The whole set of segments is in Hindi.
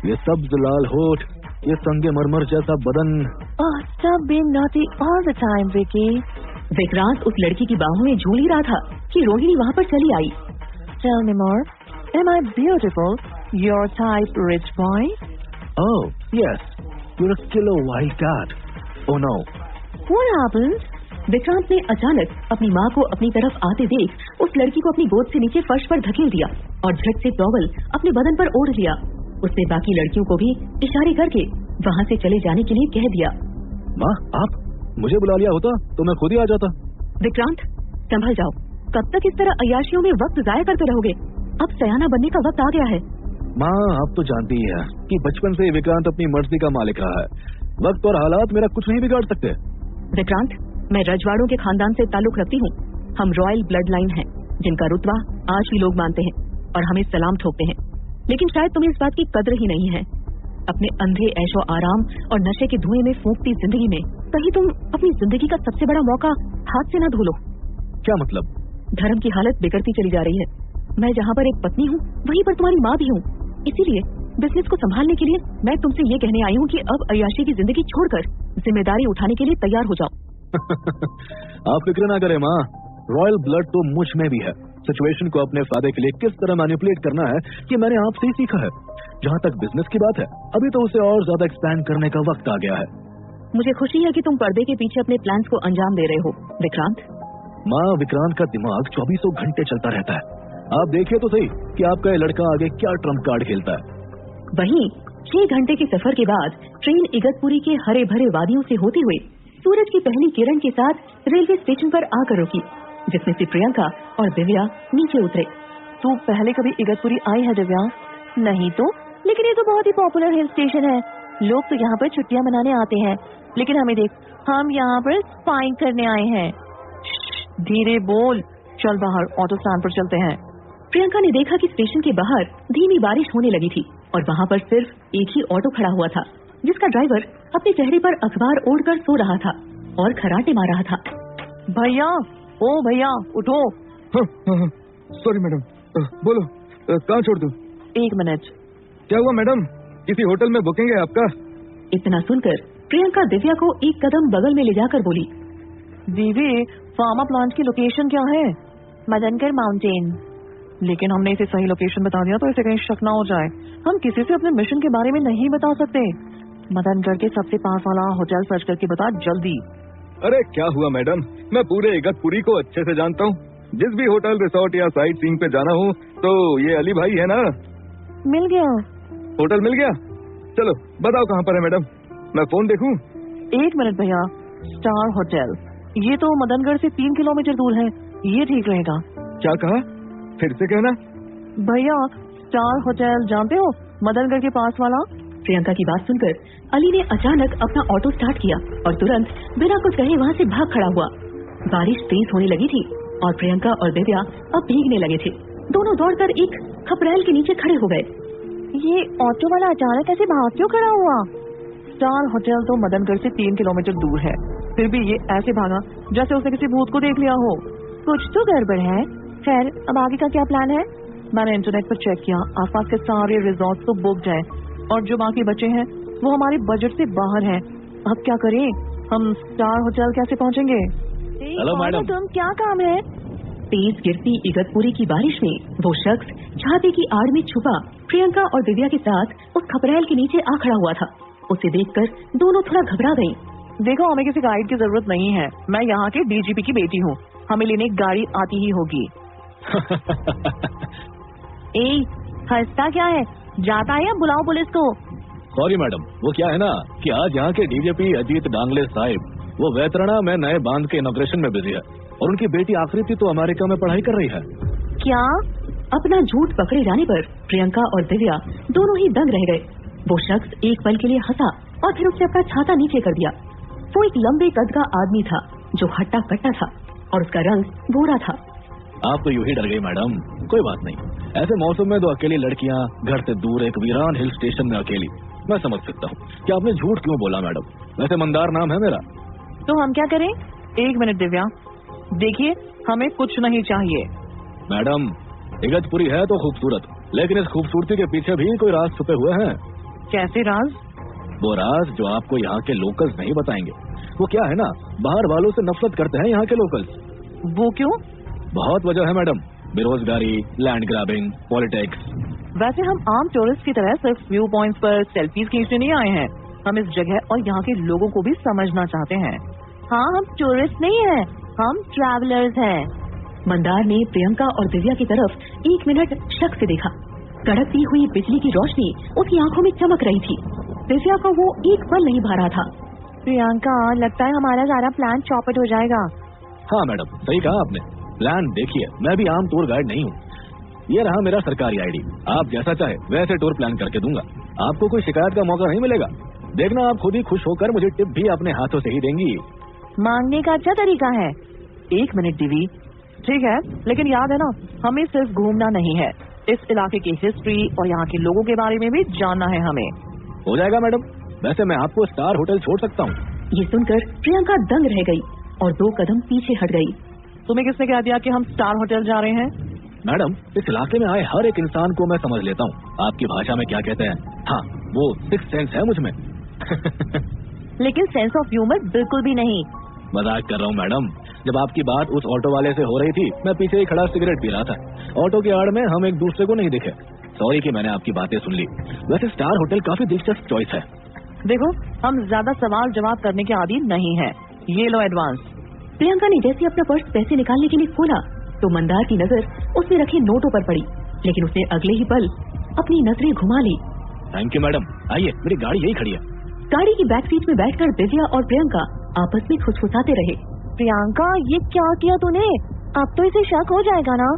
ये सब्ज लाल होठ, ये संगमरमर जैसा बदन। Stop being naughty all the time, Vicky. Vikrant उस लड़की की बाहों में झूल ही रहा था कि रोहिणी वहाँ पर चली आई। Tell me more. Am I beautiful? Your type, rich boy? Oh, yes. You're a killer wild cat. Oh no. What happened? Vikrant ने अचानक अपनी माँ को अपनी तरफ आते देख उस लड़की को अपनी गोद से नीचे फर्श पर धकेल दिया और झट से टॉवल अपने बदन पर ओढ़ लिया। उसने बाकी लड़कियों को भी इशारे करके वहाँ से चले जाने के लिए कह दिया। माँ, आप मुझे बुला लिया होता तो मैं खुद ही आ जाता। विक्रांत, संभल जाओ। कब तक इस तरह अय्याशियों में वक्त जाया करते रहोगे? अब सयाना बनने का वक्त आ गया है। माँ, आप तो जानती ही है कि बचपन से विक्रांत अपनी मर्जी का मालिक रहा है। वक्त और हालात मेरा कुछ नहीं बिगाड़ सकते। विक्रांत, मैं रजवाड़ों के खानदान से ताल्लुक रखती हूँ। हम रॉयल ब्लड लाइन हैं, जिनका रुतबा आज भी लोग मानते हैं और हमें सलाम ठोकते हैं। लेकिन शायद तुम्हें इस बात की कद्र ही नहीं है। अपने अंधे ऐशो आराम और नशे के धुएं में फूंकती जिंदगी में कहीं तुम अपनी जिंदगी का सबसे बड़ा मौका हाथ से न धो लो। क्या मतलब? धर्म की हालत बिगड़ती चली जा रही है। मैं जहाँ पर एक पत्नी हूँ वहीं पर तुम्हारी माँ भी हूँ। इसीलिए बिजनेस को संभालने के लिए मैं तुमसे ये कहने आई हूँ कि अब अय्याशी की जिंदगी छोड़कर जिम्मेदारी उठाने के लिए तैयार हो जाओ। आप फिक्र ना करें माँ, रॉयल ब्लड तो मुझ में भी है। सिचुएशन को अपने फायदे के लिए किस तरह मैनिपुलेट करना है कि मैंने आपसे ही सीखा है। जहाँ तक बिजनेस की बात है, अभी तो उसे और ज्यादा एक्सपैंड करने का वक्त आ गया है। मुझे खुशी है कि तुम पर्दे के पीछे अपने प्लान्स को अंजाम दे रहे हो विक्रांत। माँ, विक्रांत का दिमाग 24 घंटे चलता रहता है। आप देखिए तो सही कि आपका ये लड़का आगे क्या ट्रम्प कार्ड खेलता है। वहीं 6 घंटे के सफर के बाद ट्रेन इगतपुरी के हरे भरे वादियों से होते हुए सूरज की पहली किरण के साथ रेलवे स्टेशन पर आकर रुकी, जिसमें से प्रियंका और दिव्या नीचे उतरे। तू पहले कभी इगतपुरी आई है दिव्या? नहीं तो, लेकिन ये तो बहुत ही पॉपुलर हिल स्टेशन है। लोग तो यहाँ पर छुट्टियाँ मनाने आते हैं, लेकिन हमें देख, हम यहाँ पर स्पाइंग करने आए हैं। धीरे बोल, चल बाहर ऑटो स्टैंड पर चलते हैं। प्रियंका ने देखा कि स्टेशन के बाहर धीमी बारिश होने लगी थी और वहाँ पर सिर्फ एक ही ऑटो खड़ा हुआ था, जिसका ड्राइवर अपने चेहरे पर अखबार ओढ़कर सो रहा था और खराटे मार रहा था। भैया, ओ भैया, उठो। सॉरी मैडम, बोलो कहाँ छोड़ दूं? 1 मिनट। क्या हुआ मैडम, किसी होटल में बुकिंग है आपका? इतना सुनकर प्रियंका दिव्या को एक कदम बगल में ले जाकर बोली, दीदी, फार्मा प्लांट की लोकेशन क्या है? मदनगढ़ माउंटेन। लेकिन हमने इसे सही लोकेशन बता दिया तो इसे कहीं शक ना हो जाए। हम किसी से अपने मिशन के बारे में नहीं बता सकते। मदनगढ़ के सबसे पास वाला होटल सर्च करके बता जल्दी। अरे क्या हुआ मैडम, मैं पूरे इगतपुरी को अच्छे से जानता हूँ। जिस भी होटल, रिसोर्ट या साइट सीइंग पे जाना हो तो ये अली भाई है ना? मिल गया। होटल मिल गया? चलो बताओ कहाँ पर है मैडम, मैं फोन देखूं? 1 मिनट भैया। स्टार होटल, ये तो मदनगढ़ से 3 किलोमीटर दूर है, ये ठीक रहेगा। क्या कहा, फिर से कहना। भैया, स्टार होटल जानते हो, मदनगढ़ के पास वाला। प्रियंका की बात सुनकर अली ने अचानक अपना ऑटो स्टार्ट किया और तुरंत बिना कुछ कहे वहाँ से भाग खड़ा हुआ। बारिश तेज होने लगी थी और प्रियंका और दिव्या अब भीगने लगे थे। दोनों दौड़कर एक खपरेल के नीचे खड़े हो गए। ये ऑटो वाला अचानक ऐसे भाग क्यों खड़ा हुआ? स्टार होटल तो मदनगढ़ से 3 किलोमीटर दूर है, फिर भी ये ऐसे भागा जैसे उसने किसी भूत को देख लिया हो। कुछ तो गड़बड़ है। खैर, अब आगे का क्या प्लान है? मैंने इंटरनेट पर चेक किया, आसपास के सारे रिजॉर्ट तो बुक्ड हैं और जो बाकी बचे हैं वो हमारे बजट से बाहर हैं। अब क्या करें? हम स्टार होटल कैसे पहुंचेंगे? हेलो मैडम, तुम, क्या काम है? तेज गिरती इगतपुरी की बारिश में वो शख्स छाते की आड़ में छुपा प्रियंका और दिव्या के साथ उस खपरेल के नीचे आ खड़ा हुआ था। उसे देखकर दोनों थोड़ा घबरा गयी। देखो, हमें किसी गाइड की जरूरत नहीं है। मैं यहाँ के डीजीपी की बेटी हूँ, हमें लेने गाड़ी आती ही होगी। हंसता क्या है? जाता है या बुलाओ पुलिस को? सॉरी मैडम, वो क्या है ना कि आज यहाँ के डीजीपी अजीत डांगले साहिब वो वैतरणा में नए बांध के इनॉग्रेशन में बिजी है और उनकी बेटी आकृति तो अमेरिका में पढ़ाई कर रही है। क्या? अपना झूठ पकड़े जाने पर प्रियंका और दिव्या दोनों ही दंग रह गए। वो शख्स एक पल के लिए हंसा और फिर उसने अपना छाता नीचे कर दिया। वो एक लंबे कद का आदमी था जो हट्टा कट्टा था और उसका रंग गोरा था। आप तो यूं ही डर गई मैडम, कोई बात नहीं। ऐसे मौसम में 2 अकेली लड़कियां घर से दूर एक वीरान हिल स्टेशन में अकेली, मैं समझ सकता हूँ कि आपने झूठ क्यों बोला मैडम। वैसे मंदार नाम है मेरा। तो हम क्या करें? 1 मिनट दिव्या, देखिए हमें कुछ नहीं चाहिए। मैडम, इगतपुरी है तो खूबसूरत, लेकिन इस खूबसूरती के पीछे भी कोई राज छुपे हुए हैं। कैसे राज? वो राज जो आपको यहाँ के लोकल्स नहीं बताएंगे। वो क्या है ना, बाहर वालों से नफरत करते हैं यहाँ के लोकल्स। वो क्यों? बहुत वजह है मैडम, बेरोजगारी, लैंड ग्रैबिंग, पॉलिटिक्स। वैसे हम आम टूरिस्ट की तरह सिर्फ व्यू पॉइंट्स पर सेल्फीज खींचने नहीं आए हैं। हम इस जगह और यहाँ के लोगों को भी समझना चाहते हैं। हाँ, हम टूरिस्ट नहीं हैं, हम ट्रैवलर्स हैं। मंदार ने प्रियंका और दिव्या की तरफ 1 मिनट शक से देखा। कड़कती हुई बिजली की रोशनी उसकी आंखों में चमक रही थी। दिव्या को वो एक पल नहीं भा रहा था। प्रियंका, लगता है हमारा सारा प्लान चौपट हो जाएगा। हाँ मैडम, सही कहा आपने। प्लान देखिए, मैं भी आम टूर गाइड नहीं हूँ। ये रहा मेरा सरकारी आईडी। आप जैसा चाहे वैसे टूर प्लान करके दूंगा। आपको कोई शिकायत का मौका नहीं मिलेगा। देखना, आप खुद ही खुश होकर मुझे टिप भी अपने हाथों से ही देंगी। मांगने का अच्छा तरीका है। 1 मिनट दीवी, ठीक है, लेकिन याद है ना, हमें सिर्फ घूमना नहीं है, इस इलाके की हिस्ट्री और यहाँ के लोगों के बारे में भी जानना है हमें। हो जाएगा मैडम। वैसे मैं आपको स्टार होटल छोड़ सकता हूँ। ये सुनकर प्रियंका दंग रह गई और 2 कदम पीछे हट गई। तुम्हें किसने कह दिया कि हम स्टार होटल जा रहे हैं? मैडम, इस इलाके में आए हर एक इंसान को मैं समझ लेता हूँ। आपकी भाषा में क्या कहते हैं? हाँ, वो 6th सेंस है मुझमें। लेकिन सेंस ऑफ ह्यूमर बिल्कुल भी नहीं। मजाक कर रहा हूँ मैडम। जब आपकी बात उस ऑटो वाले से हो रही थी, मैं पीछे ही खड़ा सिगरेट पी रहा था। ऑटो की आड़ में हम एक दूसरे को नहीं दिखे। सॉरी कि मैंने आपकी बातें सुन ली। वैसे स्टार होटल काफी दिलचस्प चॉइस है। देखो, हम ज्यादा सवाल जवाब करने के आदी नहीं है। ये लो एडवांस। प्रियंका ने जैसे अपना पर्स पैसे निकालने के लिए खोला तो मंदार की नजर उसमें रखे नोटों पर पड़ी, लेकिन उसने अगले ही पल अपनी नजरें घुमा ली। Thank you madam. आइए, मेरी गाड़ी यही खड़ी है। गाड़ी की बैक सीट में बैठकर दिव्या और प्रियंका आपस में खुशफुसाते रहे। प्रियंका, ये क्या किया तूने? अब तो इसे शक हो जाएगा ना।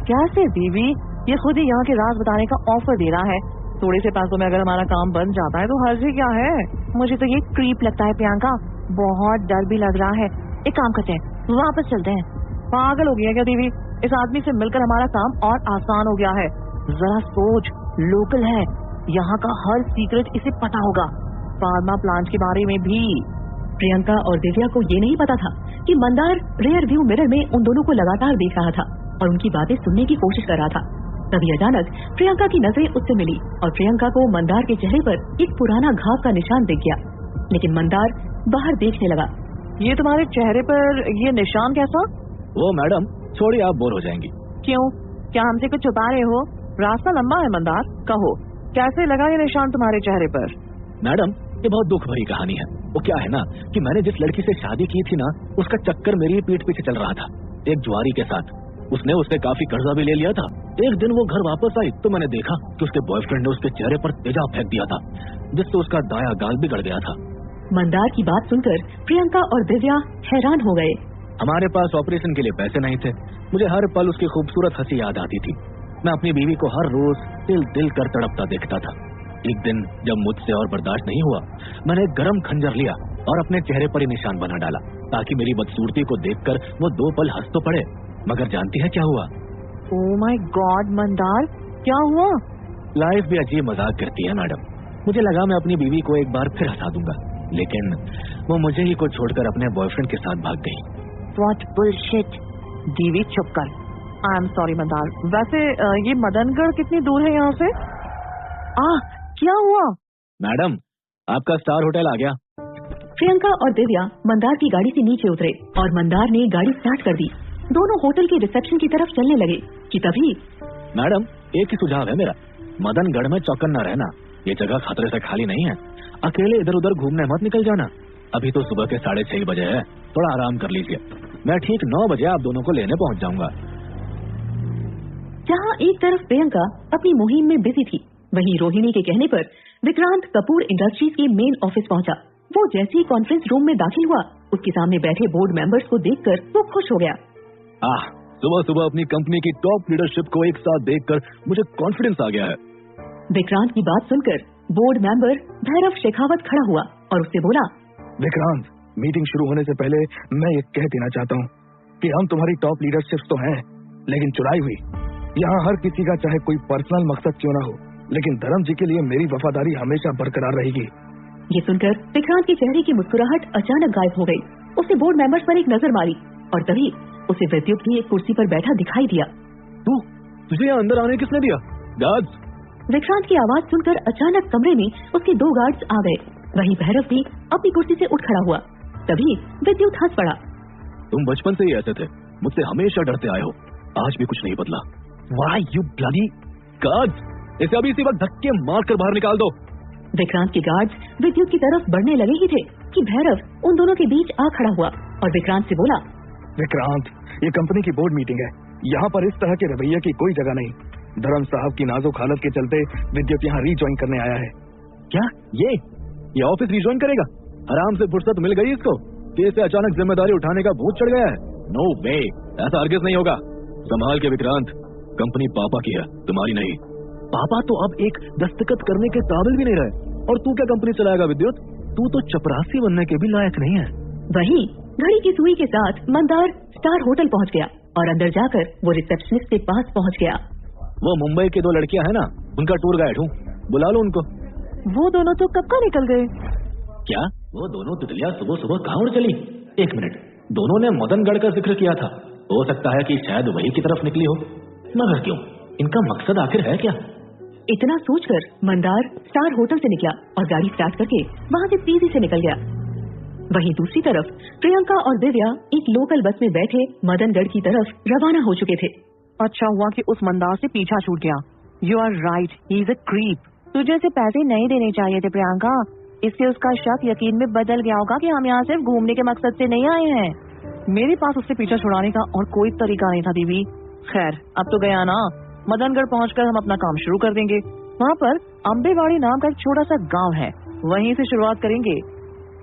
कैसे दीवी, ये खुद ही यहाँ के राज बताने का ऑफर दे रहा है। थोड़े से पैसों में अगर हमारा काम बन जाता है तो हर्ज ही क्या है। मुझे तो ये क्रीप लगता है प्रियंका, बहुत डर भी लग रहा है। एक काम करते हैं, वापस चलते हैं। पागल हो गया क्या दीवी? इस आदमी से मिलकर हमारा काम और आसान हो गया है। जरा सोच, लोकल है, यहाँ का हर सीक्रेट इसे पता होगा, फार्मा प्लांट के बारे में भी। प्रियंका और दिव्या को ये नहीं पता था कि मंदार रियर व्यू मिरर में उन दोनों को लगातार देख रहा था और उनकी बातें सुनने की कोशिश कर रहा था। तभी अचानक प्रियंका की नजरें उससे मिली और प्रियंका को मंदार के चेहरे पर एक पुराना घाव का निशान दिख गया। लेकिन मंदार बाहर देखने लगा। ये तुम्हारे चेहरे पर ये निशान कैसा? वो मैडम, छोड़िए, आप बोर हो जाएंगी। क्यों? क्या हमसे कुछ छुपा रहे हो? रास्ता लंबा है मंदार, कहो कैसे लगा ये निशान तुम्हारे चेहरे पर? मैडम, ये बहुत दुख भरी कहानी है। वो क्या है ना कि मैंने जिस लड़की से शादी की थी ना, उसका चक्कर मेरी पीठ पीछे चल रहा था, एक जुआरी के साथ। उसने उससे काफी कर्जा भी ले लिया था। एक दिन वो घर वापस आई तो मैंने देखा कि उसके बॉयफ्रेंड ने उसके चेहरे पर तेजाब फेंक दिया था, जिससे उसका दाया गाल बिगड़ गया था। मंदार की बात सुनकर प्रियंका और दिव्या हैरान हो गए। हमारे पास ऑपरेशन के लिए पैसे नहीं थे। मुझे हर पल उसकी खूबसूरत हंसी याद आती थी। मैं अपनी बीवी को हर रोज दिल दिल कर तड़पता देखता था। एक दिन जब मुझसे और बर्दाश्त नहीं हुआ, मैंने एक गरम खंजर लिया और अपने चेहरे पर ही निशान बना डाला, ताकि मेरी बदसूरती को देखकर वो 2 पल हंस तो पड़े। मगर जानती है क्या हुआ? ओह माय गॉड मंदार, क्या हुआ? लाइफ भी अजीब मजाक करती है मैडम। मुझे लगा मैं अपनी बीवी को एक बार फिर हंसा दूंगा, लेकिन वो मुझे ही को छोड़कर अपने बॉयफ्रेंड के साथ भाग गई। What bullshit! दीवी चुप कर। I am sorry Mandar. वैसे ये मदनगढ़ कितनी दूर है यहाँ से? क्या हुआ? मैडम, आपका स्टार होटल आ गया। प्रियंका और दिव्या मंदार की गाड़ी से नीचे उतरे और मंदार ने गाड़ी स्टार्ट कर दी। दोनों होटल के रिसेप्शन की तरफ चलने लगे कि तभी मैडम, एक ही सुझाव है मेरा, मदनगढ़ में चौकन्ना रहना। ये जगह खतरे से खाली नहीं है। अकेले इधर उधर घूमने मत निकल जाना। अभी तो सुबह के 6:30 बजे है, थोड़ा आराम कर लीजिए। मैं ठीक 9 बजे आप दोनों को लेने पहुंच जाऊंगा। जहाँ एक तरफ प्रियंका अपनी मुहिम में बिजी थी, वहीं रोहिणी के कहने पर विक्रांत कपूर इंडस्ट्रीज के मेन ऑफिस पहुंचा। वो जैसे ही कॉन्फ्रेंस रूम में दाखिल हुआ, उसके सामने बैठे बोर्ड मेंबर्स को देखकर वो खुश हो गया। सुबह सुबह अपनी कंपनी की टॉप लीडरशिप को एक साथ देखकर मुझे कॉन्फिडेंस आ गया है। विक्रांत की बात सुनकर बोर्ड मेंबर भैरव शेखावत खड़ा हुआ और उससे बोला, विक्रांत, मीटिंग शुरू होने से पहले मैं ये कह देना चाहता हूँ कि हम तुम्हारी टॉप लीडरशिप तो हैं, लेकिन चुराई हुई। यहाँ हर किसी का चाहे कोई पर्सनल मकसद क्यों ना हो, लेकिन धर्म जी के लिए मेरी वफादारी हमेशा बरकरार रहेगी। ये सुनकर विक्रांत के चेहरे की मुस्कुराहट अचानक गायब हो गई। उसने बोर्ड मेंबर्स पर एक नजर मारी और तभी उसे विद्युत की एक कुर्सी पर बैठा दिखाई दिया। तुझे यहाँ अंदर आने किसने दिया? गार्ड्स, विक्रांत की आवाज सुनकर अचानक कमरे में उसके 2 गार्ड्स आ गए। वहीं भैरव भी अपनी कुर्सी से उठ खड़ा हुआ। तभी विद्युत हंस पड़ा। तुम बचपन से ही ऐसे थे, मुझसे हमेशा डरते आए हो, आज भी कुछ नहीं बदला। Why you bloody guards? इसे अभी इसी वक्त धक्के मार कर बाहर निकाल दो। विक्रांत के गार्ड्स विद्युत की तरफ बढ़ने लगे ही थे कि भैरव उन दोनों के बीच आ खड़ा हुआ और विक्रांत से बोला, विक्रांत, ये कंपनी की बोर्ड मीटिंग है, यहाँ पर इस तरह के रवैये की कोई जगह नहीं। धर्म साहब की नाजुक हालत के चलते विद्युत यहाँ रीज्वाइन करने आया है। क्या ये ऑफिस रिज्वाइन करेगा? आराम से फुर्सत मिल गई इसको कि इसे अचानक जिम्मेदारी उठाने का भूत चढ़ गया है? नो वे, ऐसा हरगिज नहीं होगा। संभाल के विक्रांत, कंपनी पापा की है, तुम्हारी नहीं। पापा तो अब एक दस्तखत करने के काबिल भी नहीं रहे, और तू क्या कंपनी चलाएगा विद्युत? तू तो चपरासी बनने के भी लायक नहीं है। वहीं घड़ी की सुई के साथ मंदार स्टार होटल पहुंच गया और अंदर जाकर वो रिसेप्शनिस्ट के पास पहुंच गया। वो मुंबई की 2 लड़कियां हैं ना, उनका टूर गाइड हूँ, बुला लो उनको। वो दोनों तो कब का निकल गए? क्या वो दोनों तितलियां सुबह सुबह कहाँ उड़ चली? 1 मिनट, दोनों ने मदनगढ़ का जिक्र किया था, हो सकता है कि शायद वही की तरफ निकली हो, मगर क्यों? इनका मकसद आखिर है क्या? इतना सोचकर मंदार स्टार होटल से निकला और गाड़ी स्टार्ट करके वहाँ से तेजी से निकल गया। वहीं दूसरी तरफ प्रियंका और दिव्या एक लोकल बस में बैठे मदनगढ़ की तरफ रवाना हो चुके थे। अच्छा हुआ कि उस मंदार से पीछा छूट गया। You are right, he is a creep. तुझे से पैसे नहीं देने चाहिए थे प्रियंका, इससे उसका शक यकीन में बदल गया होगा कि हम यहाँ सिर्फ घूमने के मकसद से नहीं आए हैं। मेरे पास उससे पीछा छुड़ाने का और कोई तरीका नहीं था दीदी। खैर, अब तो गया ना, मदनगढ़ पहुंचकर हम अपना काम शुरू कर देंगे। वहाँ पर अम्बेवाड़ी नाम का एक छोटा सा गांव है, वहीं से शुरुआत करेंगे।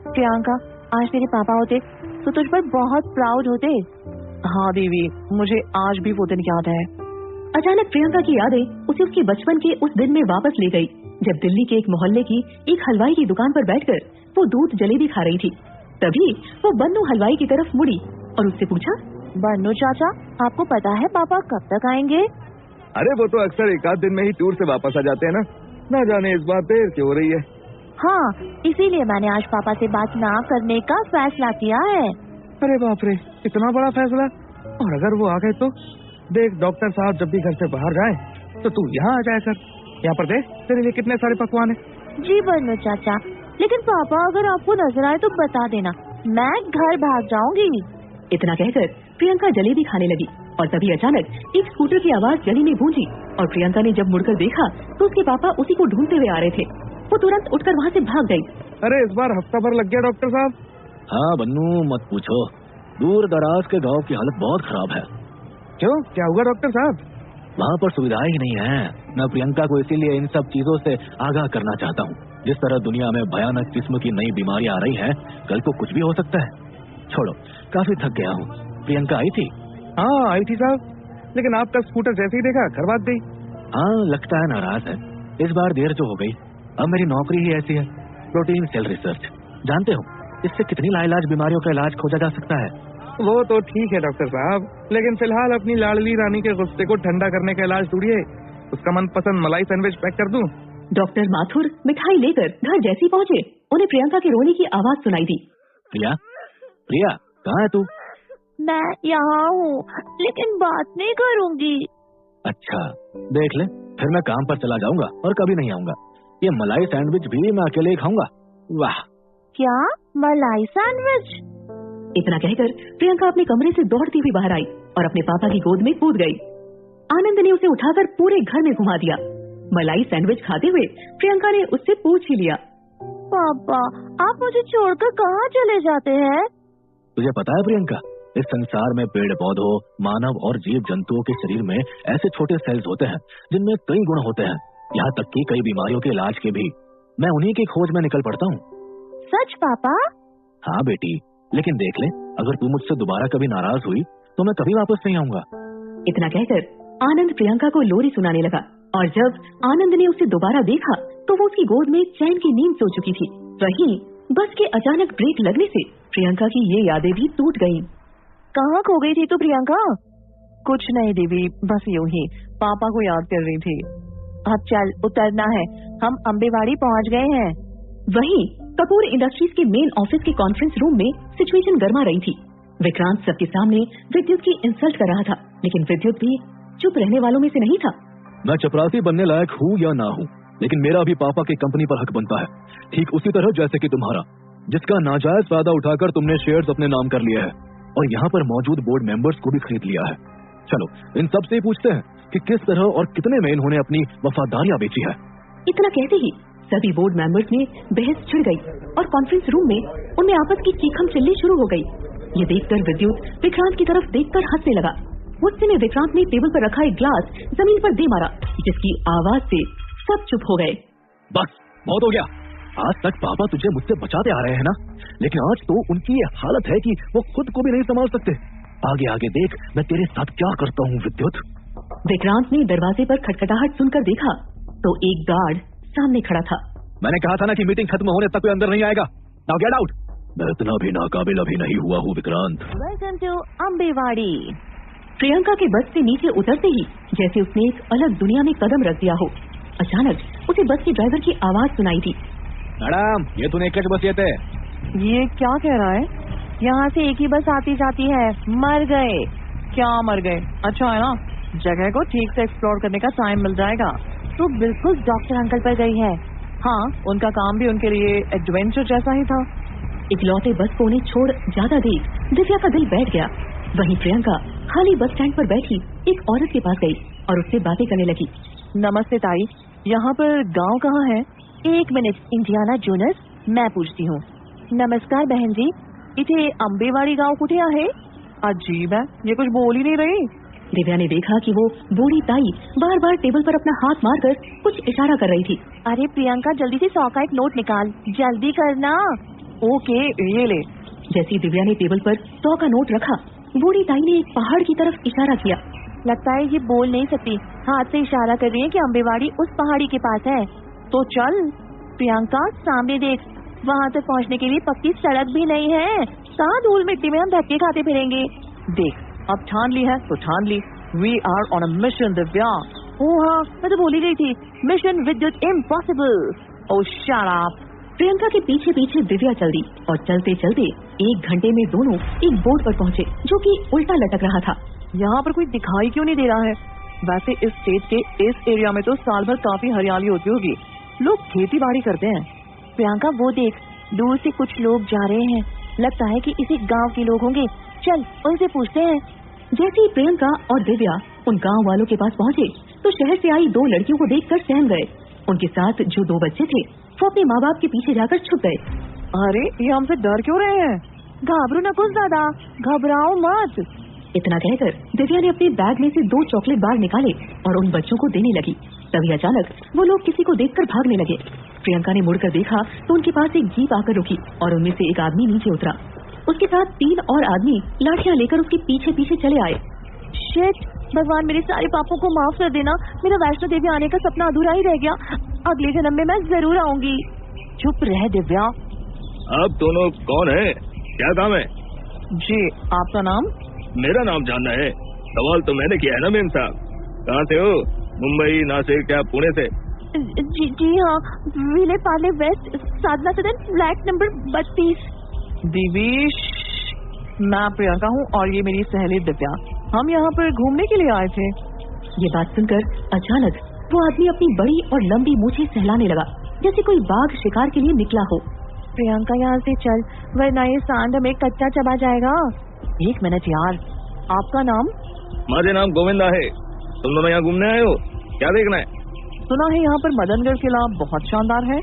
प्रियंका, आज तेरे पापा होते तो तुझ पर बहुत प्राउड होते। हाँ दीदी, मुझे आज भी वो दिन याद है। अचानक प्रियंका की यादें उसे उसके बचपन के उस दिन में वापस ले गई, जब दिल्ली के एक मोहल्ले की एक हलवाई की दुकान पर बैठकर वो दूध जलेबी खा रही थी। तभी वो बन्नू हलवाई की तरफ मुड़ी और उससे पूछा, बन्नू चाचा, आपको पता है पापा कब तक आएंगे? अरे वो तो अक्सर 1 आध दिन में ही टूर से वापस आ जाते हैं ना जाने इस बार देर क्यों हो रही है। हाँ, इसीलिए मैंने आज पापा से बात ना करने का फैसला किया है। अरे बाप रे, इतना बड़ा फैसला! और अगर वो आ गए तो? देख, डॉक्टर साहब जब भी घर से बाहर जाए तो तू यहाँ आ जाया कर। यहाँ पर देख, तेरे लिए कितने सारे पकवान है। जी बन्नू चाचा, लेकिन पापा अगर आपको नजर आए तो बता देना, मैं घर भाग जाऊंगी। इतना कहकर प्रियंका जलेबी खाने लगी और तभी अचानक एक स्कूटर की आवाज गली में गूंजी और प्रियंका ने जब मुड़कर देखा तो उसके पापा उसी को ढूंढते हुए आ रहे थे। वो तुरंत उठकर वहाँ से भाग गई। अरे इस बार हफ्ता भर लग गया डॉक्टर साहब। हाँ बन्नू, मत पूछो, दूर दराज के गांव की हालत बहुत खराब है। क्यों, क्या हुआ डॉक्टर साहब? वहाँ पर सुविधाएं ही नहीं है। मैं प्रियंका को इसीलिए इन सब चीजों से आगाह करना चाहता हूँ। जिस तरह दुनिया में भयानक किस्म की नई बीमारियां आ रही हैं, कल को कुछ भी हो सकता है। छोड़ो, काफी थक गया हूँ। प्रियंका आई थी? हाँ आई थी साहब, लेकिन आपका स्कूटर जैसे ही देखा घर भाग गई। हाँ, लगता है नाराज है। इस बार देर जो हो गई। अब मेरी नौकरी ही ऐसी है, प्रोटीन सेल रिसर्च। जानते हो इससे कितनी लाइलाज बीमारियों का इलाज खोजा जा सकता है। वो तो ठीक है डॉक्टर साहब, लेकिन फिलहाल अपनी लाडली रानी के गुस्से को ठंडा करने का इलाज ढूंढिए। उसका मनपसंद मलाई सैंडविच पैक कर दूं? डॉक्टर माथुर मिठाई लेकर घर जैसे ही पहुँचे, उन्हें प्रियंका के रोने की आवाज सुनाई दी। प्रिया, प्रिया, कहाँ है तू? मैं यहाँ हूँ, लेकिन बात नहीं करूँगी। अच्छा, देख ले, फिर मैं काम पर चला जाऊंगा और कभी नहीं आऊंगा। ये मलाई सैंडविच भी मैं अकेले ही खाऊंगा। वाह! क्या मलाई सैंडविच? इतना कहकर प्रियंका अपने कमरे से दौड़ती हुई बाहर आई और अपने पापा की गोद में कूद गई। आनंद ने उसे उठाकर पूरे घर में घुमा दिया। मलाई सैंडविच खाते हुए प्रियंका ने उससे पूछ ही लिया, पापा, आप मुझे छोड़कर कहाँ चले जाते हैं? तुझे पता है प्रियंका, इस संसार में पेड़ पौधों, मानव और जीव जंतुओं के शरीर में ऐसे छोटे सेल्स होते हैं जिनमें कई गुण होते हैं, यहाँ तक कि कई बीमारियों के इलाज के भी। मैं उन्हीं की खोज में निकल पड़ता हूँ। सच पापा? हाँ बेटी, लेकिन देख ले, अगर तू मुझसे दोबारा कभी नाराज हुई तो मैं कभी वापस नहीं आऊंगा। इतना कहकर आनंद प्रियंका को लोरी सुनाने लगा और जब आनंद ने उसे दोबारा देखा तो वो उसकी गोद में चैन की नींद सो चुकी थी। वहीं बस के अचानक ब्रेक लगने से प्रियंका की ये यादें भी टूट गयीं। कहाँ खो गई थी तू प्रियंका? कुछ नहीं दीदी, बस यूं ही पापा को याद कर रही थी। अब चल, उतरना है, हम अम्बेवाड़ी पहुँच गए हैं। वहीं कपूर इंडस्ट्रीज के मेन ऑफिस के कॉन्फ्रेंस रूम में सिचुएशन गर्मा रही थी। विक्रांत सबके सामने विद्युत की इंसल्ट कर रहा था, लेकिन विद्युत भी चुप रहने वालों में से नहीं था। मैं चपरासी बनने लायक हूँ या ना हूँ, लेकिन मेरा भी पापा की कंपनी पर हक बनता है, ठीक उसी तरह जैसे कि तुम्हारा, जिसका नाजायज फायदा उठाकर तुमने शेयर्स अपने नाम कर लिया है और यहाँ पर मौजूद बोर्ड मेंबर्स को भी खरीद लिया है। चलो इन सब से ही पूछते हैं कि किस तरह और कितने में इन्होंने अपनी वफादारियां बेची है। इतना कहते ही सभी बोर्ड मेंबर्स में बहस छिड़ गई और कॉन्फ्रेंस रूम में उनमें आपस की चीखम चिल्ली शुरू हो गई। ये देखकर विद्युत विक्रांत की तरफ देखकर हंसने लगा। गुस्से में विक्रांत ने टेबल पर रखा एक ग्लास जमीन पर दे मारा, जिसकी आवाज से सब चुप हो गए। बस बहुत हो गया। आज तक पापा तुझे मुझसे बचाते आ रहे हैं ना, लेकिन आज तो उनकी ये हालत है कि वो खुद को भी नहीं संभाल सकते। आगे आगे देख मैं तेरे साथ क्या करता हूँ विद्युत। विक्रांत ने दरवाजे पर खटखटाहट सुनकर देखा तो एक गार्ड सामने खड़ा था। मैंने कहा था ना कि मीटिंग खत्म होने तक कोई अंदर नहीं आएगा। Now get out. मैं इतना भी नाकाबिल अभी नहीं हुआ हूँ विक्रांत। Welcome to Ambewadi. प्रियंका के बस से नीचे उतरते ही जैसे उसने एक अलग दुनिया में कदम रख दिया हो, अचानक उसे बस के ड्राइवर की आवाज सुनाई दी। मैडम ये तूने एक बस ये थे। ये क्या कह रहा है? यहाँ से एक ही बस आती जाती है। मर गए? क्या मर गए? अच्छा है ना, जगह को ठीक से एक्सप्लोर करने का टाइम मिल जाएगा। तो बिल्कुल डॉक्टर अंकल पर गई है। हाँ, उनका काम भी उनके लिए एडवेंचर जैसा ही था। इकलौते बस को उन्हें छोड़ जाता देख दिव्या का दिल बैठ गया। वहीं प्रियंका खाली बस स्टैंड पर बैठी एक औरत के पास गई और उससे बातें करने लगी। नमस्ते ताई, यहाँ पर गांव कहाँ है? एक मिनट इंडियाना जोनस, मैं पूछती हूँ। नमस्कार बहन जी, इथे अंबेवाड़ी गांव कुठे आहे? अजीब है, ये कुछ बोल ही नहीं रही। दिव्या ने देखा कि वो बूढ़ी ताई बार बार टेबल पर अपना हाथ मारकर कुछ इशारा कर रही थी। अरे प्रियंका जल्दी से 100 का एक नोट निकाल, जल्दी करना। ओके ये ले। जैसी दिव्या ने टेबल पर 100 का नोट रखा, बूढ़ी ताई ने एक पहाड़ की तरफ इशारा किया। लगता है ये बोल नहीं सकती, हाथ से इशारा कर रही है कि अम्बेवाड़ी उस पहाड़ी के पास है। तो चल प्रियंका, सामने देख, वहाँ तक पहुँचने के लिए पक्की सड़क भी नहीं है। कहाँ धूल मिट्टी में हम धक्के खाते फिरेंगे। देख अब ठान ली है तो ठान ली। We are on a mission Divya. Oh हाँ, मैं तो भूल ही गई थी, mission Vidyut impossible. Oh shut up. Priyanka के पीछे पीछे दिव्या चल दी और चलते चलते 1 घंटे में दोनों एक बोर्ड पर पहुँचे जो कि उल्टा लटक रहा था। यहाँ पर कोई दिखाई क्यों नहीं दे रहा है? वैसे इस स्टेट के इस एरिया में तो साल भर काफी हरियाली होती होगी, लोग खेती बाड़ी करते हैं। प्रियंका वो देख, दूर से कुछ लोग जा रहे हैं, लगता है कि इसी गांव के लोग होंगे। चल उनसे पूछते हैं। जैसे ही प्रियंका और दिव्या उन गांव वालों के पास पहुँचे तो शहर से आई 2 लड़कियों को देखकर सहम गए। उनके साथ जो 2 बच्चे थे वो अपने माँ बाप के पीछे जाकर छुप गए। अरे ये हमसे डर क्यों रहे हैं? घबरो न कुछ दादा, घबराओ मत। इतना कहकर दिव्या ने अपने बैग में से 2 चॉकलेट बार निकाले और उन बच्चों को देने लगी। तभी अचानक वो लोग किसी को देखकर भागने लगे। प्रियंका ने मुड़कर देखा तो उनके पास एक जीप आकर रुकी और उनमें से एक आदमी नीचे उतरा। उसके साथ 3 और आदमी लाठियां लेकर उसके पीछे पीछे चले आए। शिट, भगवान मेरे सारे पापों को माफ कर देना। मेरा वैष्णो देवी आने का सपना अधूरा ही रह गया। अगले जन्म में मैं जरूर आऊंगी। चुप रह दिव्या। आप दोनों कौन है? क्या काम है? जी आपका नाम? मेरा नाम जानना है? सवाल तो मैंने किया है ना मेम साहब। कहाँ से हो? मुंबई, नासिक, क्या पुणे से? जी हाँ, विले पार्ले वेस्ट, साधना सदन, फ्लैट नंबर 32। दिवीश, मैं प्रियंका हूँ और ये मेरी सहेली दिव्या। हम यहाँ पर घूमने के लिए आए थे। ये बात सुनकर अचानक वो आदमी अपनी बड़ी और लंबी मूछें सहलाने लगा जैसे कोई बाघ शिकार के लिए निकला हो। प्रियंका यहाँ से चल, वरना ये सांड हमें कच्चा चबा जाएगा। 1 मिनट यार, आपका नाम? मेरा नाम गोविंदा है। तुम दोनों यहाँ घूमने आए हो? क्या देखना है? सुना है यहाँ पर मदनगढ़ किला बहुत शानदार है।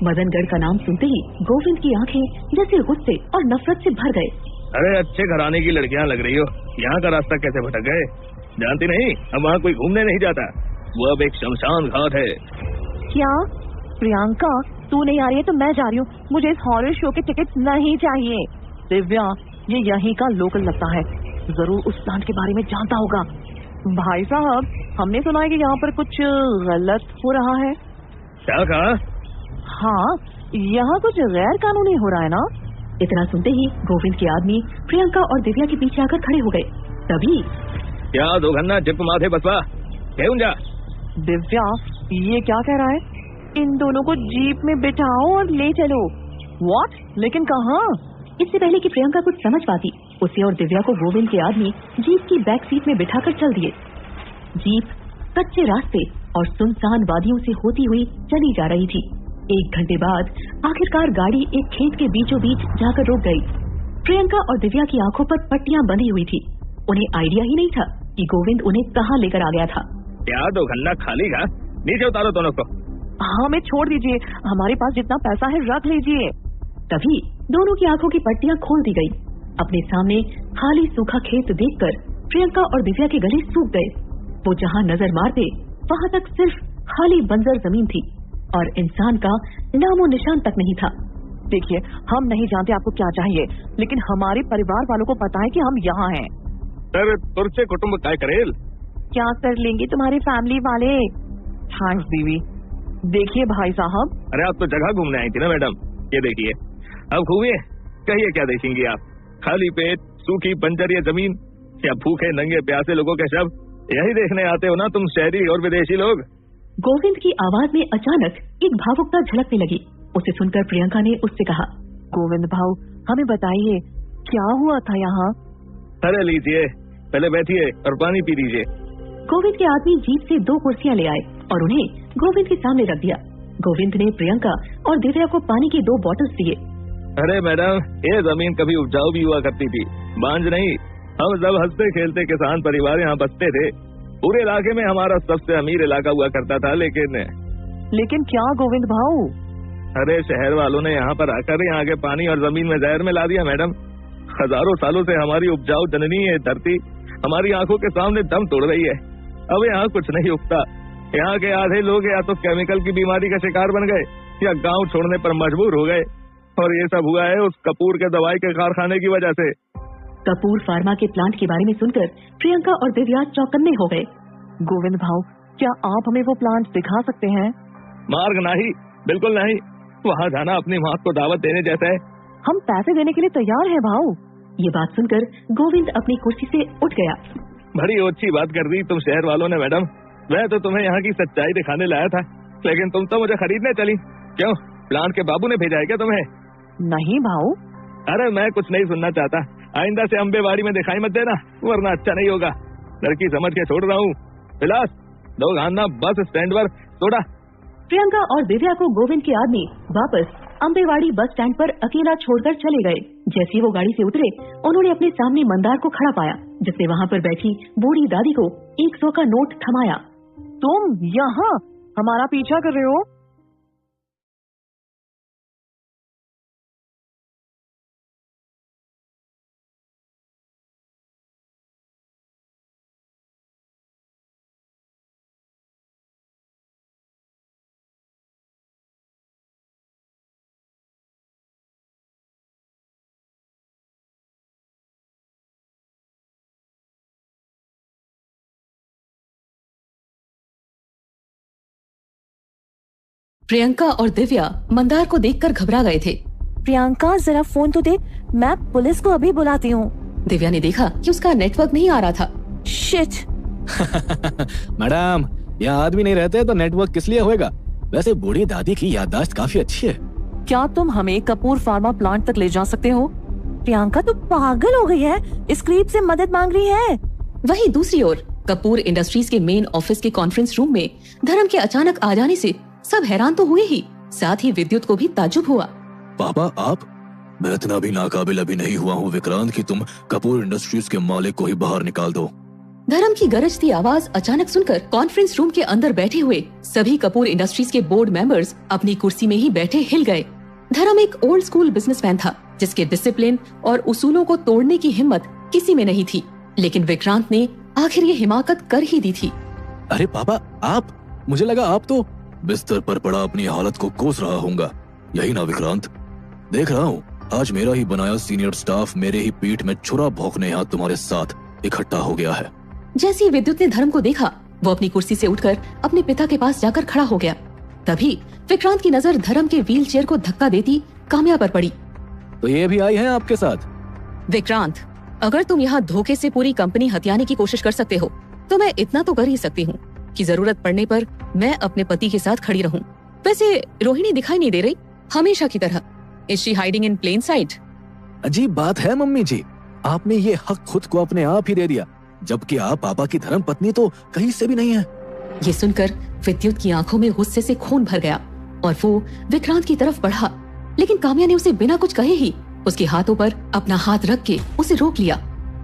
मदनगढ़ का नाम सुनते ही गोविंद की आंखें जैसे गुस्से और नफरत से भर गए। अरे अच्छे घराने की लड़कियाँ लग रही हो, यहाँ का रास्ता कैसे भटक गए? जानती नहीं, अब वहाँ कोई घूमने नहीं जाता, वो अब एक शमशान घाट है। क्या? प्रियंका तू नहीं आ रही है तो मैं जा रही हूँ। मुझे इस हॉरर शो के टिकट नहीं चाहिए। दिव्या ये यहीं का लोकल लगता है, जरूर उस प्लांट के बारे में जानता होगा। भाई साहब, हमने सुना है कि यहाँ पर कुछ गलत हो रहा है। क्या कहा? हाँ, यहाँ कुछ गैर कानूनी हो रहा है ना? इतना सुनते ही गोविंद के आदमी प्रियंका और दिव्या के पीछे आकर खड़े हो गए। तभी क्या दोगन्ना जिप माथे बसवा क्यों जा? दिव्या ये क्या कह रहा है? इन दोनों को जीप में बिठाओ और ले चलो। व्हाट? लेकिन कहाँ? इससे पहले कि प्रियंका कुछ समझ पाती, उसे और दिव्या को गोविंद के आदमी जीप की बैक सीट में बिठाकर चल दिए। जीप कच्चे रास्ते और सुनसान वादियों से होती हुई चली जा रही थी। 1 घंटे बाद आखिरकार गाड़ी एक खेत के बीचों बीच जाकर रुक गई। प्रियंका और दिव्या की आंखों पर पट्टियां बंधी हुई थी। उन्हें आइडिया ही नहीं था कि गोविंद उन्हें कहाँ लेकर आ गया था। क्या 2 घंटा खाली है? नीचे उतारो दोनों को। हमें छोड़ दीजिए, हमारे पास जितना पैसा है रख लीजिए। तभी दोनों की आंखों की पट्टियां खोल दी गई। अपने सामने खाली सूखा खेत देखकर प्रियंका और दिव्या के गले सूख गए। वो जहाँ नजर मारते वहाँ तक सिर्फ खाली बंजर जमीन थी और इंसान का नामो निशान तक नहीं था। देखिए, हम नहीं जानते आपको क्या चाहिए, लेकिन हमारे परिवार वालों को पता है कि हम यहाँ हैं। तर तुरचे कुटुंब काय करेल? क्या कर लेंगे तुम्हारे फैमिली वाले? थैंक्स बीवी। देखिए भाई साहब, अरे आप तो जगह घूमने आई थी ना मैडम, ये देखिए। अब घूमिए, कहिए क्या देखेंगी आप? खाली पेट, सूखी बंजर ये जमीन, या भूखे नंगे प्यासे लोगों के शव? यही देखने आते हो ना तुम शहरी और विदेशी लोग? गोविंद की आवाज में अचानक एक भावुकता झलकने लगी। उसे सुनकर प्रियंका ने उससे कहा, गोविंद भाऊ, हमें बताइए क्या हुआ था यहाँ? अरे लीजिए, पहले बैठिए और पानी पी लीजिए। गोविंद के आदमी जीप से 2 कुर्सियां ले आए और उन्हें गोविंद के सामने रख दिया। गोविंद ने प्रियंका और दिव्या को पानी की 2 बॉटल्स दिए। अरे मैडम, ये जमीन कभी उपजाऊ भी हुआ करती थी, बांझ नहीं। हम सब हंसते खेलते किसान परिवार यहाँ बसते थे। पूरे इलाके में हमारा सबसे अमीर इलाका हुआ करता था। लेकिन क्या गोविंद भाऊ? अरे शहर वालों ने यहाँ पर आकर यहाँ के पानी और जमीन में जहर मिला दिया मैडम। हजारों सालों से हमारी उपजाऊ जननी ये धरती हमारी आंखों के सामने दम तोड़ रही है। अब यहाँ कुछ नहीं उगता। यहाँ के आधे लोग या तो केमिकल की बीमारी का शिकार बन गए या गांव छोड़ने पर मजबूर हो गए, और ये सब हुआ है उस कपूर के दवाई के कारखाने की वजह से। कपूर फार्मा के प्लांट के बारे में सुनकर प्रियंका और दिव्या चौकन्ने हो गए। गोविंद भाऊ, क्या आप हमें वो प्लांट दिखा सकते हैं? मार्ग नहीं, बिल्कुल नहीं। वहाँ जाना अपनी मौत को दावत देने जैसा है। हम पैसे देने के लिए तैयार हैं भाऊ। ये बात सुनकर गोविंद अपनी कुर्सी से उठ गया। बड़ी अच्छी बात कर दी तुम शहर वालों ने मैडम। मैं तो तुम्हें यहाँ की सच्चाई दिखाने लाया था, लेकिन तुम तो मुझे खरीदने चली। क्यों, प्लांट के बाबू ने भेजा है क्या तुम्हें? नहीं भाऊ। अरे मैं कुछ नहीं सुनना चाहता। आइंदा से अम्बेवाड़ी में दिखाई मत देना, वरना अच्छा नहीं होगा। लड़की समझ के छोड़ रहा हूँ। विलास, 2 घाना बस स्टैंड पर सोडा। प्रियंका और दिव्या को गोविंद के आदमी वापस अम्बेवाड़ी बस स्टैंड पर अकेला छोड़कर चले गए। जैसे ही वो गाड़ी से उतरे, उन्होंने अपने सामने मंदार को खड़ा पाया, जिसने वहाँ पर बैठी बूढ़ी दादी को 100 का नोट थमाया। तुम यहाँ हमारा पीछा कर रहे हो? प्रियंका और दिव्या मंदार को देखकर घबरा गए थे। प्रियंका, जरा फोन तो दे, मैं पुलिस को अभी बुलाती हूँ। दिव्या ने देखा कि उसका नेटवर्क नहीं आ रहा था। शिट। मैडम, यहाँ आदमी नहीं रहते तो नेटवर्क किस लिए होएगा? वैसे बूढ़ी दादी की याददाश्त काफी अच्छी है। क्या तुम हमें कपूर फार्मा प्लांट तक ले जा सकते हो? प्रियंका, तू पागल हो गई है, इस क्रीप से मदद मांग रही है। वहीं दूसरी ओर कपूर इंडस्ट्रीज के मेन ऑफिस के कॉन्फ्रेंस रूम में धर्म के अचानक आ जाने से सब हैरान तो हुए ही, साथ ही विद्युत को भी ताज्जुब हुआ। पापा, आप? मैं इतना भी नाकाबिल अभी नहीं हुआ हूँ विक्रांत कि तुम कपूर इंडस्ट्रीज के मालिक को ही बाहर निकाल दो। धर्म की गरजती आवाज अचानक सुनकर कॉन्फ्रेंस रूम के अंदर बैठे हुए सभी कपूर इंडस्ट्रीज के बोर्ड मेंबर्स अपनी कुर्सी में ही बैठे हिल गए। धर्म एक ओल्ड स्कूल बिजनेसमैन था, जिसके डिसिप्लिन और उसूलों को तोड़ने की हिम्मत किसी में नहीं थी, लेकिन विक्रांत ने आखिर ये हिमाकत कर ही दी थी। अरे पापा, आप? मुझे लगा आप तो बिस्तर पर पड़ा अपनी हालत को कोस रहा होगा। यही ना विक्रांत? देख रहा हूँ आज मेरा ही बनाया सीनियर स्टाफ मेरे ही पीठ में छुरा भौंकने यहाँ तुम्हारे साथ इकट्ठा हो गया है। जैसे ही विद्युत ने धर्म को देखा, वो अपनी कुर्सी से उठकर अपने पिता के पास जाकर खड़ा हो गया। तभी विक्रांत की नजर धर्म के व्हील चेयर को धक्का देती काम्या पर पड़ी। तो ये भी आई है आपके साथ? विक्रांत, अगर तुम यहाँ धोखे से पूरी कंपनी हथियाने की कोशिश कर सकते हो, तो मैं इतना तो कर ही सकती हूँ कि जरूरत पड़ने पर मैं अपने पति के साथ खड़ी रहूं। वैसे रोहिणी दिखाई नहीं दे रही हमेशा की तरह। Is she hiding in plain sight? अजीब बात है मम्मी जी, आपने ये हक खुद को अपने आप ही दे दिया, जबकि आप पापा की धर्म पत्नी तो कहीं से भी नहीं है। ये सुनकर विद्युत की आंखों में गुस्से से खून भर गया और वो विक्रांत की तरफ बढ़ा, लेकिन काम्या ने उसे बिना कुछ कहे ही उसके हाथों पर अपना हाथ रख के उसे रोक लिया।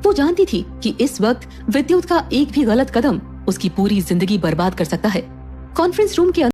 वो जानती थी कि इस वक्त विद्युत का एक भी गलत कदम उसकी पूरी जिंदगी बर्बाद कर सकता है। कॉन्फ्रेंस रूम के